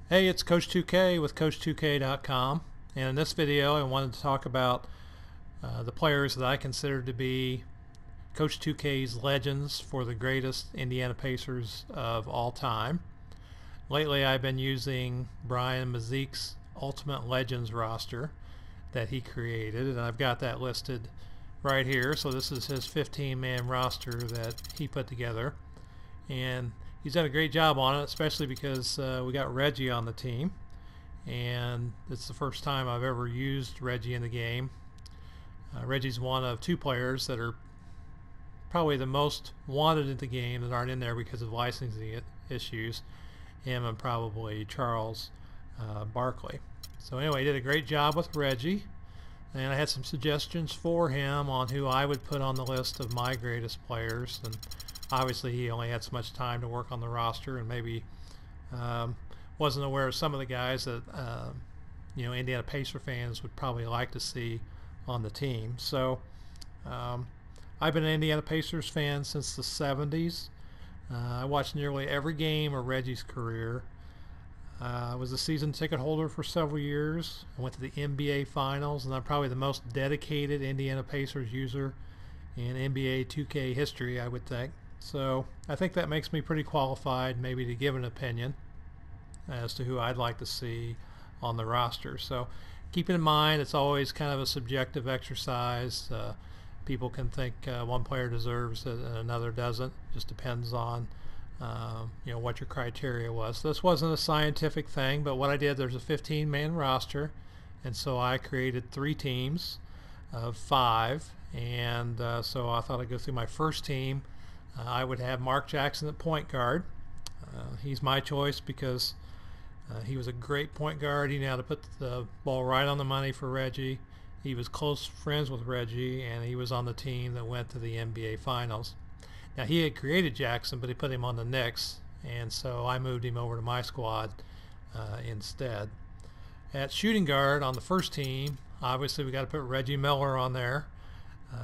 Hey, it's Coach 2K with Coach2K.com, and in this video I wanted to talk about the players that I consider to be Coach 2K's legends for the greatest Indiana Pacers of all time. Lately I've been using Brian Mazeek's Ultimate Legends roster that he created, and I've got that listed right here. So this is his 15-man roster that he put together, and he's done a great job on it, especially because we got Reggie on the team, and it's the first time I've ever used Reggie in the game. Reggie's one of two players that are probably the most wanted in the game that aren't in there because of licensing issues, him and probably Charles Barkley. So anyway, he did a great job with Reggie, and I had some suggestions for him on who I would put on the list of my greatest players. And obviously he only had so much time to work on the roster, and maybe wasn't aware of some of the guys that Indiana Pacer fans would probably like to see on the team. So I've been an Indiana Pacers fan since the 70s. I watched nearly every game of Reggie's career. I was a season ticket holder for several years. I went to the NBA Finals, and I'm probably the most dedicated Indiana Pacers user in NBA 2K history, I would think. So I think that makes me pretty qualified maybe to give an opinion as to who I'd like to see on the roster. So keep in mind, it's always kind of a subjective exercise. People can think one player deserves it and another doesn't. Just depends on what your criteria was. So this wasn't a scientific thing, but what I did, there's a 15-man roster, and so I created 3 teams of 5, and so I thought I'd go through my first team. I would have Mark Jackson at point guard. He's my choice because he was a great point guard. He knew how to put the ball right on the money for Reggie. He was close friends with Reggie, and he was on the team that went to the NBA Finals. Now, he had created Jackson, but he put him on the Knicks, and so I moved him over to my squad instead. At shooting guard on the first team, obviously we got to put Reggie Miller on there.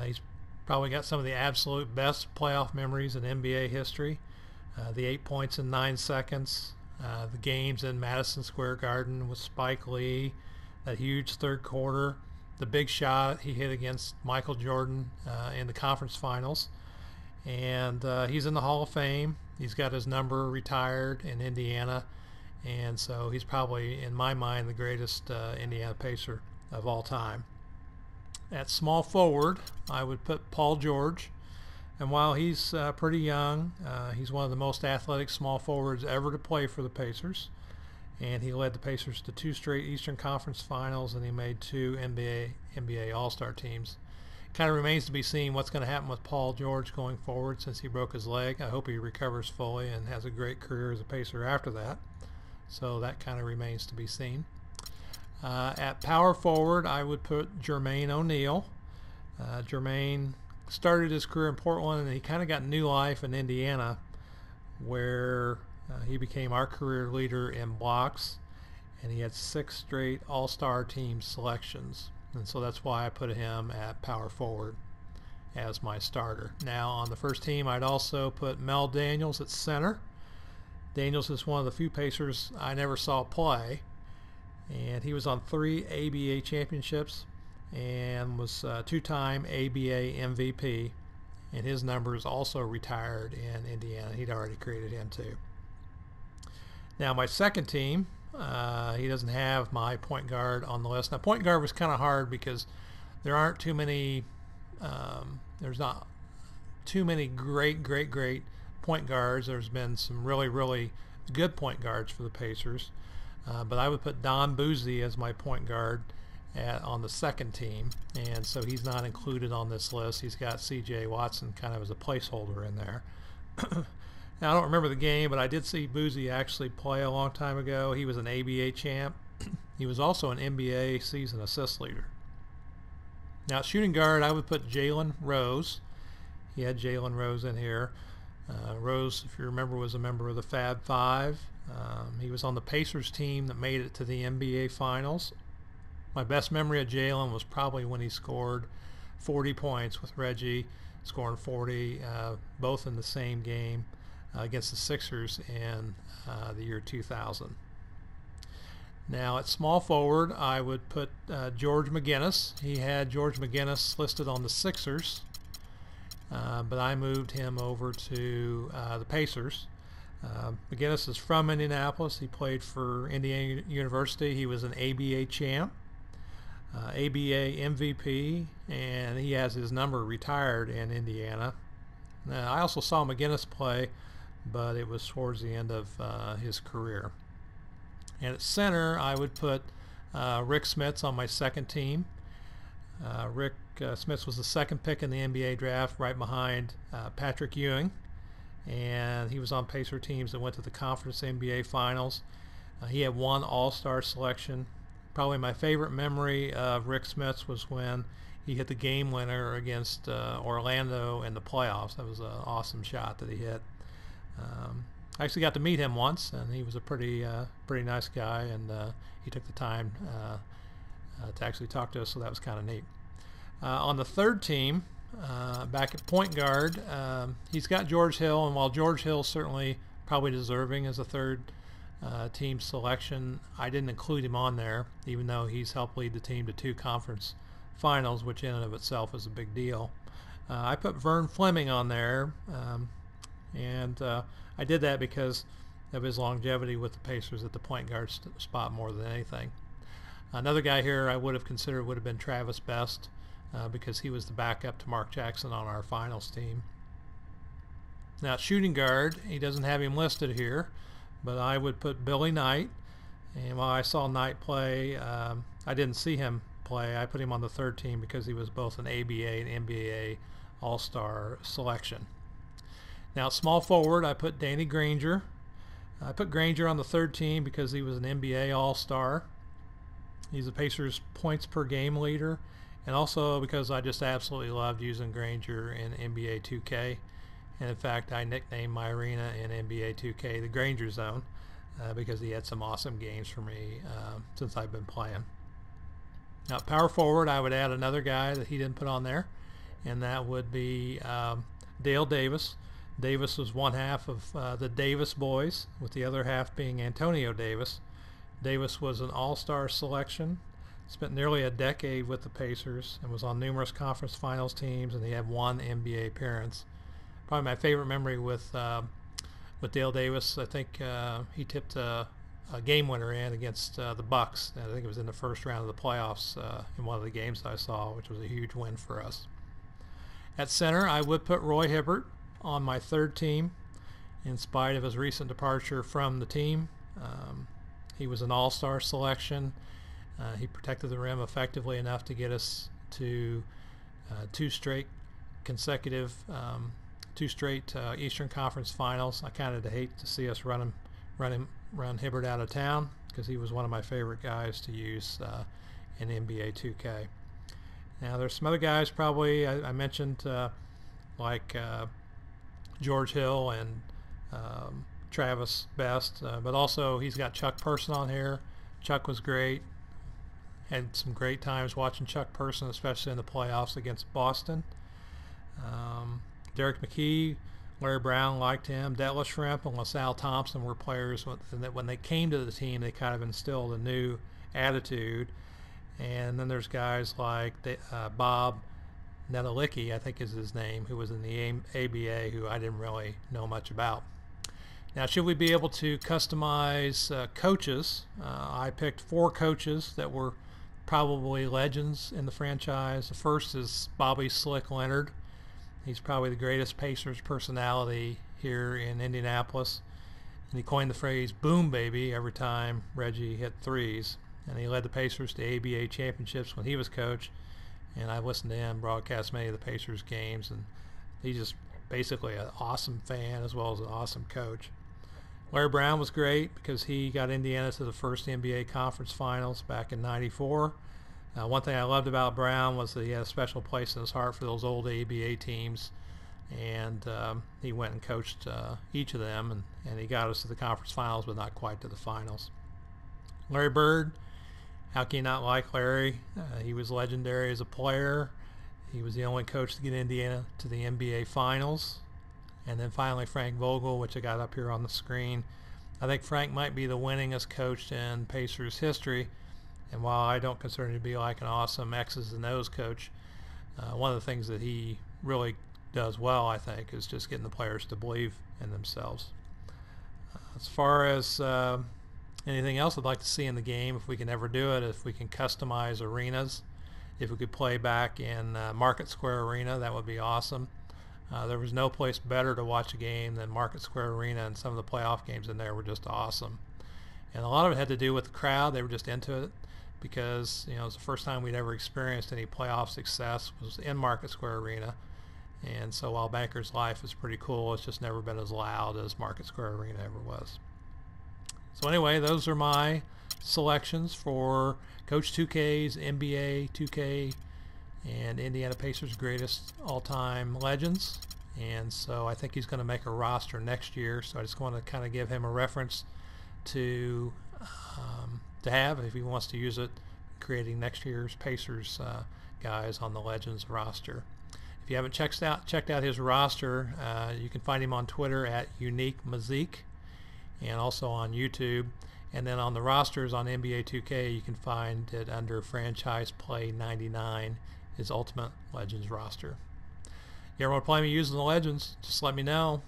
He's probably got some of the absolute best playoff memories in NBA history. The 8 points in 9 seconds, the games in Madison Square Garden with Spike Lee, that huge third quarter, the big shot he hit against Michael Jordan in the conference finals. And he's in the Hall of Fame. He's got his number retired in Indiana, and so he's probably, in my mind, the greatest Indiana Pacer of all time. At small forward, I would put Paul George, and while he's pretty young, he's one of the most athletic small forwards ever to play for the Pacers, and he led the Pacers to 2 straight Eastern Conference Finals, and he made 2 NBA All-Star teams. Kind of remains to be seen what's going to happen with Paul George going forward since he broke his leg. I hope he recovers fully and has a great career as a Pacer after that. So that kind of remains to be seen. At power forward, I would put Jermaine O'Neal. Jermaine started his career in Portland, and he kind of got new life in Indiana, where he became our career leader in blocks, and he had 6 straight All-Star team selections. And so that's why I put him at power forward as my starter. Now on the first team, I'd also put Mel Daniels at center. Daniels is one of the few Pacers I never saw play, and he was on 3 ABA championships and was 2-time ABA MVP, and his numbers also retired in Indiana. He'd already created him too. Now my second team, he doesn't have my point guard on the list. Now, point guard was kind of hard because there aren't too many, there's not too many great point guards. There's been some really good point guards for the Pacers. But I would put Don Boozy as my point guard on the second team, and so he's not included on this list. He's got C.J. Watson kind of as a placeholder in there. Now, I don't remember the game, but I did see Boozy actually play a long time ago. He was an ABA champ. He was also an NBA season assist leader. Now, at shooting guard, I would put Jalen Rose. He had Jalen Rose in here. Rose, if you remember, was a member of the Fab Five. He was on the Pacers team that made it to the NBA Finals. My best memory of Jalen was probably when he scored 40 points with Reggie, scoring 40, both in the same game. Against the Sixers in the year 2000. Now at small forward, I would put George McGinnis. He had George McGinnis listed on the Sixers, but I moved him over to the Pacers. McGinnis is from Indianapolis. He played for Indiana University. He was an ABA champ, ABA MVP, and he has his number retired in Indiana. Now, I also saw McGinnis play, but it was towards the end of his career. And at center, I would put Rick Smits on my second team. Rick Smits was the second pick in the NBA draft, right behind Patrick Ewing. And he was on Pacer teams that went to the Conference NBA Finals. He had one All-Star selection. Probably my favorite memory of Rick Smits was when he hit the game winner against Orlando in the playoffs. That was an awesome shot that he hit. I actually got to meet him once, and he was a pretty nice guy, and he took the time to actually talk to us, so that was kind of neat. On the third team, back at point guard, he's got George Hill, and while George Hill certainly probably deserving as a third team selection, I didn't include him on there, even though he's helped lead the team to 2 conference finals, which in and of itself is a big deal. I put Vern Fleming on there, and I did that because of his longevity with the Pacers at the point guard spot more than anything. Another guy here I would have considered would have been Travis Best, because he was the backup to Mark Jackson on our finals team. Now shooting guard, he doesn't have him listed here, but I would put Billy Knight. And while I saw Knight play, I didn't see him play. I put him on the third team because he was both an ABA and NBA All-Star selection. Now small forward, I put Danny Granger. I put Granger on the third team because he was an NBA All-Star. He's the Pacers points per game leader, and also because I just absolutely loved using Granger in NBA 2K. And in fact, I nicknamed my arena in NBA 2K the Granger Zone because he had some awesome games for me since I've been playing. Now power forward, I would add another guy that he didn't put on there, and that would be Dale Davis. Davis was one half of the Davis boys, with the other half being Antonio Davis. Davis was an all-star selection, spent nearly a decade with the Pacers, and was on numerous conference finals teams, and he had 1 NBA appearance. Probably my favorite memory with Dale Davis, I think he tipped a game winner in against the Bucks. I think it was in the first round of the playoffs in one of the games that I saw, which was a huge win for us. At center, I would put Roy Hibbert on my third team, in spite of his recent departure from the team. He was an all-star selection. He protected the rim effectively enough to get us to 2 straight consecutive Eastern Conference Finals. I kind of hate to see us run Hibbert out of town, because he was one of my favorite guys to use in NBA 2K. Now there's some other guys probably I mentioned like George Hill and Travis Best, but also he's got Chuck Person on here. Chuck was great. Had some great times watching Chuck Person, especially in the playoffs against Boston. Derek McKee, Larry Brown liked him. Detlef Schrempf and LaSalle Thompson were players that when they came to the team, they kind of instilled a new attitude. And then there's guys like Bob Nedelicki, I think is his name, who was in the ABA, who I didn't really know much about. Now, should we be able to customize coaches? I picked 4 coaches that were probably legends in the franchise. The first is Bobby Slick Leonard. He's probably the greatest Pacers personality here in Indianapolis. And he coined the phrase "boom baby" every time Reggie hit threes. And he led the Pacers to ABA championships when he was coach. And I've listened to him broadcast many of the Pacers games, and he's just basically an awesome fan as well as an awesome coach. Larry Brown was great because he got Indiana to the first NBA Conference Finals back in '94. One thing I loved about Brown was that he had a special place in his heart for those old ABA teams, and he went and coached each of them, and he got us to the Conference Finals, but not quite to the Finals. Larry Bird, how can you not like Larry? He was legendary as a player. He was the only coach to get Indiana to the NBA Finals. And then finally Frank Vogel, which I got up here on the screen. I think Frank might be the winningest coach in Pacers history, and while I don't consider him to be like an awesome X's and O's coach, one of the things that he really does well, I think, is just getting the players to believe in themselves. As far as anything else I'd like to see in the game, if we can ever do it, if we can customize arenas, if we could play back in Market Square Arena, that would be awesome. There was no place better to watch a game than Market Square Arena, and some of the playoff games in there were just awesome. And a lot of it had to do with the crowd. They were just into it because, you know, it was the first time we'd ever experienced any playoff success was in Market Square Arena. And so while Bankers Life is pretty cool, it's just never been as loud as Market Square Arena ever was. So anyway, those are my selections for Coach 2K's NBA 2K and Indiana Pacers greatest all-time legends. And so I think he's going to make a roster next year, so I just want to kind of give him a reference to have if he wants to use it, creating next year's Pacers guys on the Legends roster. If you haven't checked out his roster, you can find him on Twitter at Unique Mazik, and also on YouTube. And then on the rosters on NBA 2K, you can find it under Franchise Play 99, his Ultimate Legends roster. You ever want to play me using the Legends, just let me know.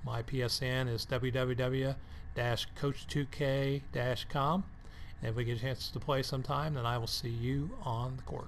My PSN is www.coach2k.com. And if we get a chance to play sometime, then I will see you on the court.